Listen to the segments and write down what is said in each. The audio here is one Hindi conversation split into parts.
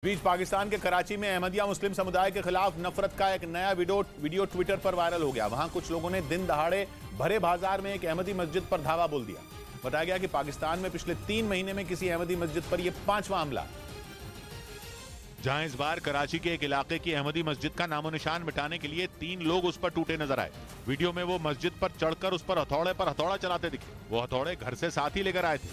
बीच पाकिस्तान के कराची में अहमदिया मुस्लिम समुदाय के खिलाफ नफरत का एक नया वीडियो ट्विटर पर वायरल हो गया। वहां कुछ लोगों ने दिन दहाड़े भरे बाजार में एक अहमदी मस्जिद पर धावा बोल दिया। बताया गया कि पाकिस्तान में पिछले 3 महीने में किसी अहमदी मस्जिद पर यह 5वां हमला, जहां इस बार कराची के एक इलाके की अहमदी मस्जिद का नामो निशान मिटाने के लिए 3 लोग उस पर टूटे नजर आए। वीडियो में वो मस्जिद पर चढ़कर उस पर हथौड़ा चलाते दिखे। वो हथौड़े घर से साथ ही लेकर आए थे।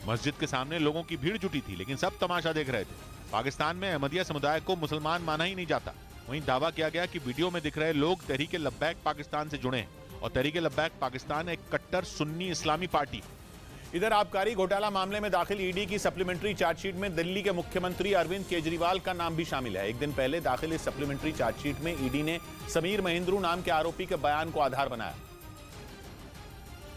मस्जिद के सामने लोगों की भीड़ जुटी थी, लेकिन सब तमाशा देख रहे थे। पाकिस्तान में अहमदिया समुदाय को मुसलमान माना ही नहीं जाता। वहीं दावा किया गया कि वीडियो में दिख रहे लोग तहरीक लब्बैक पाकिस्तान से जुड़े हैं और तहरीक लब्बैक पाकिस्तान एक कट्टर सुन्नी इस्लामी पार्टी। इधर आबकारी घोटाला मामले में दाखिल ईडी की सप्लीमेंट्री चार्जशीट में दिल्ली के मुख्यमंत्री अरविंद केजरीवाल का नाम भी शामिल है। एक दिन पहले दाखिल इस सप्लीमेंट्री चार्जशीट में ईडी ने समीर महेंद्रू नाम के आरोपी के बयान को आधार बनाया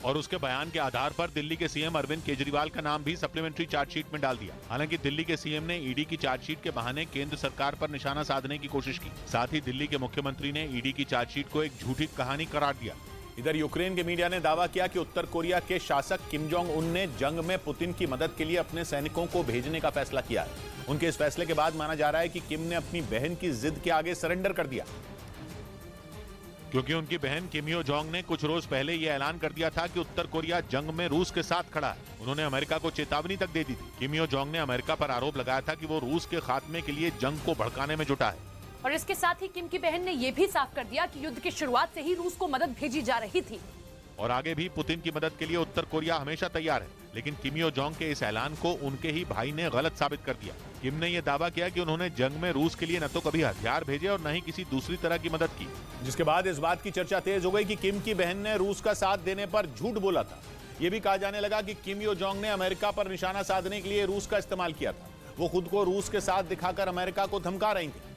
और उसके बयान के आधार पर दिल्ली के सीएम अरविंद केजरीवाल का नाम भी सप्लीमेंट्री चार्जशीट में डाल दिया। हालांकि दिल्ली के सीएम ने ईडी की चार्जशीट के बहाने केंद्र सरकार पर निशाना साधने की कोशिश की। साथ ही दिल्ली के मुख्यमंत्री ने ईडी की चार्जशीट को एक झूठी कहानी करार दिया। इधर यूक्रेन के मीडिया ने दावा किया कि उत्तर कोरिया के शासक किम जोंग उन ने जंग में पुतिन की मदद के लिए अपने सैनिकों को भेजने का फैसला किया है। उनके इस फैसले के बाद माना जा रहा है कि किम ने अपनी बहन की जिद के आगे सरेंडर कर दिया, क्योंकि उनकी बहन किम यो जोंग ने कुछ रोज पहले यह ऐलान कर दिया था कि उत्तर कोरिया जंग में रूस के साथ खड़ा है। उन्होंने अमेरिका को चेतावनी तक दे दी थी। किम यो जोंग ने अमेरिका पर आरोप लगाया था कि वो रूस के खात्मे के लिए जंग को भड़काने में जुटा है। और इसके साथ ही किम की बहन ने यह भी साफ कर दिया कि युद्ध की शुरुआत से ही रूस को मदद भेजी जा रही थी और आगे भी पुतिन की मदद के लिए उत्तर कोरिया हमेशा तैयार है। लेकिन किम यो जोंग के इस ऐलान को उनके ही भाई ने गलत साबित कर दिया। किम ने यह दावा किया कि उन्होंने जंग में रूस के लिए न तो कभी हथियार भेजे और न ही किसी दूसरी तरह की मदद की, जिसके बाद इस बात की चर्चा तेज हो गई कि किम की बहन ने रूस का साथ देने पर झूठ बोला था। यह भी कहा जाने लगा कि किम यो जोंग ने अमेरिका पर निशाना साधने के लिए रूस का इस्तेमाल किया था। वो खुद को रूस के साथ दिखाकर अमेरिका को धमका रही थी।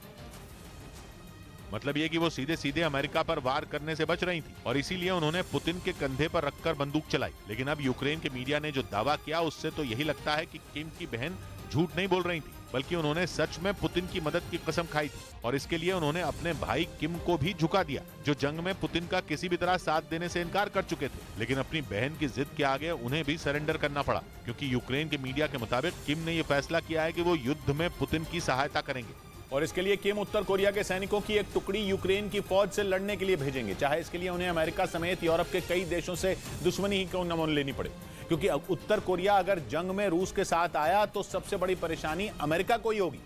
मतलब ये कि वो सीधे सीधे अमेरिका पर वार करने से बच रही थी और इसीलिए उन्होंने पुतिन के कंधे पर रखकर बंदूक चलाई। लेकिन अब यूक्रेन के मीडिया ने जो दावा किया उससे तो यही लगता है कि किम की बहन झूठ नहीं बोल रही थी, बल्कि उन्होंने सच में पुतिन की मदद की कसम खाई थी और इसके लिए उन्होंने अपने भाई किम को भी झुका दिया, जो जंग में पुतिन का किसी भी तरह साथ देने से इनकार कर चुके थे। लेकिन अपनी बहन की जिद के आगे उन्हें भी सरेंडर करना पड़ा, क्योंकि यूक्रेन के मीडिया के मुताबिक किम ने यह फैसला किया है कि वो युद्ध में पुतिन की सहायता करेंगे और इसके लिए किम उत्तर कोरिया के सैनिकों की एक टुकड़ी यूक्रेन की फौज से लड़ने के लिए भेजेंगे, चाहे इसके लिए उन्हें अमेरिका समेत यूरोप के कई देशों से दुश्मनी ही क्यों न मोल लेनी पड़े। क्योंकि उत्तर कोरिया अगर जंग में रूस के साथ आया तो सबसे बड़ी परेशानी अमेरिका को ही होगी,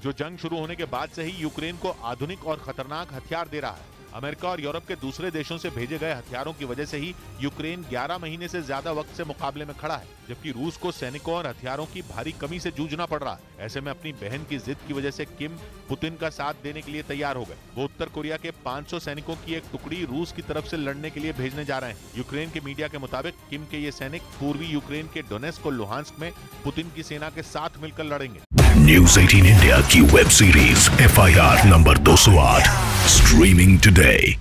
जो जंग शुरू होने के बाद से ही यूक्रेन को आधुनिक और खतरनाक हथियार दे रहा है। अमेरिका और यूरोप के दूसरे देशों से भेजे गए हथियारों की वजह से ही यूक्रेन 11 महीने से ज्यादा वक्त से मुकाबले में खड़ा है, जबकि रूस को सैनिकों और हथियारों की भारी कमी से जूझना पड़ रहा है। ऐसे में अपनी बहन की जिद की वजह से किम पुतिन का साथ देने के लिए तैयार हो गए। वो उत्तर कोरिया के 500 सैनिकों की एक टुकड़ी रूस की तरफ से लड़ने के लिए भेजने जा रहे हैं। यूक्रेन के मीडिया के मुताबिक किम के ये सैनिक पूर्वी यूक्रेन के डोनेस्क और लुहांस्क में पुतिन की सेना के साथ मिलकर लड़ेंगे। न्यूज़ 18 इंडिया की web series FIR number 208 streaming today.